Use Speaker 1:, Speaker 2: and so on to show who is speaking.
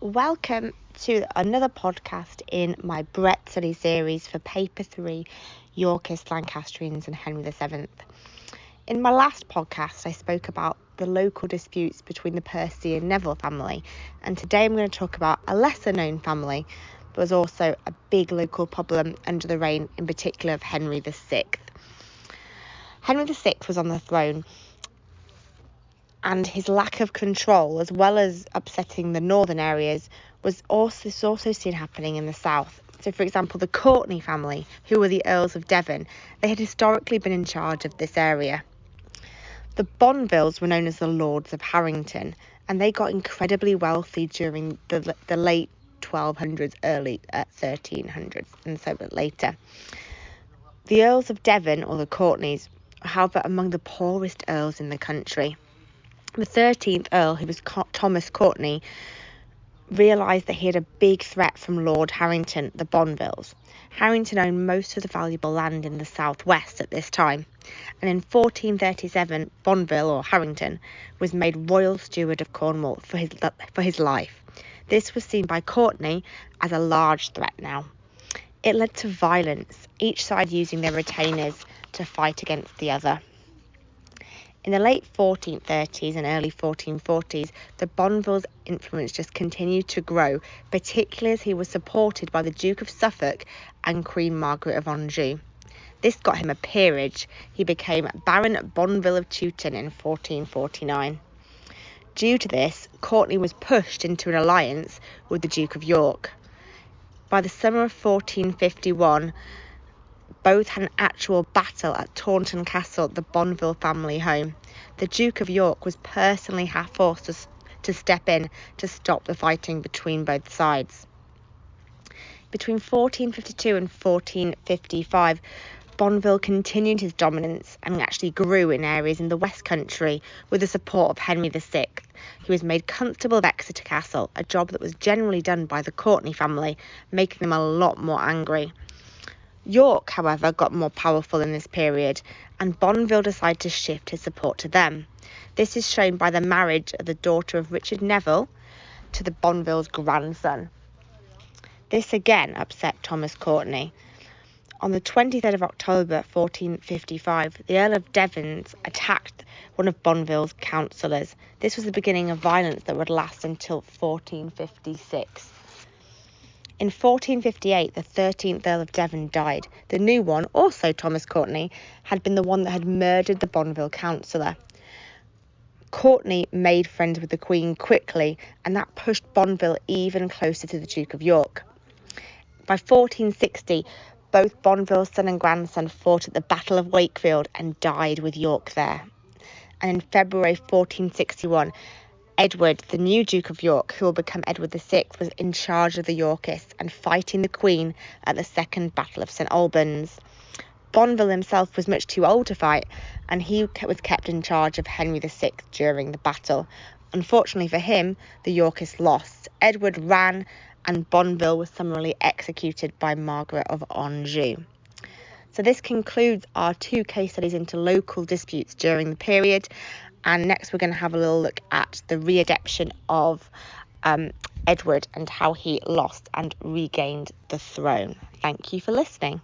Speaker 1: Welcome to another podcast in my Brett study series for Paper 3, Yorkists, Lancastrians and Henry VII. In my last podcast, I spoke about the local disputes between the Percy and Neville family, and today I'm going to talk about a lesser-known family, but was also a big local problem under the reign, in particular, of Henry VI. Henry VI was on the throne, and his lack of control, as well as upsetting the northern areas, was also seen happening in the south. So, for example, the Courtney family, who were the Earls of Devon, they had historically been in charge of this area. The Bonvilles were known as the Lords of Harrington, and they got incredibly wealthy during the late 1200s, early 1300s, and so later. The Earls of Devon, or the Courtneys, were, however, among the poorest earls in the country. The 13th Earl, who was Thomas Courtney, realised that he had a big threat from Lord Harrington, the Bonvilles. Harrington owned most of the valuable land in the southwest at this time, and in 1437 Bonville, or Harrington, was made royal steward of Cornwall for his life. This was seen by Courtney as a large threat now. It led to violence, each side using their retainers to fight against the other. In the late 1430s and early 1440s, the Bonville's influence just continued to grow, particularly as he was supported by the Duke of Suffolk and Queen Margaret of Anjou. This got him a peerage. He became Baron Bonville of Chewton in 1449. Due to this, Courtney was pushed into an alliance with the Duke of York. By the summer of 1451, both had an actual battle at Taunton Castle, the Bonville family home. The Duke of York was personally forced to step in to stop the fighting between both sides. Between 1452 and 1455, Bonville continued his dominance and actually grew in areas in the West Country with the support of Henry VI, who was made Constable of Exeter Castle, a job that was generally done by the Courtney family, making them a lot more angry. York, however, got more powerful in this period, and Bonville decided to shift his support to them. This is shown by the marriage of the daughter of Richard Neville to the Bonville's grandson. This again upset Thomas Courtney. On the 23rd of October 1455, the Earl of Devon attacked one of Bonville's councillors. This was the beginning of violence that would last until 1456. In 1458, the 13th Earl of Devon died. The new one, also Thomas Courtney, had been the one that had murdered the Bonville councillor. Courtney made friends with the Queen quickly, and that pushed Bonville even closer to the Duke of York. By 1460, both Bonville's son and grandson fought at the Battle of Wakefield and died with York there. And in February 1461, Edward, the new Duke of York, who will become Edward VI, was in charge of the Yorkists and fighting the Queen at the Second Battle of St Albans. Bonville himself was much too old to fight, and he was kept in charge of Henry VI during the battle. Unfortunately for him, the Yorkists lost. Edward ran, and Bonville was summarily executed by Margaret of Anjou. So this concludes our 2 case studies into local disputes during the period. And next we're going to have a little look at the re-adeption of Edward and how he lost and regained the throne. Thank you for listening.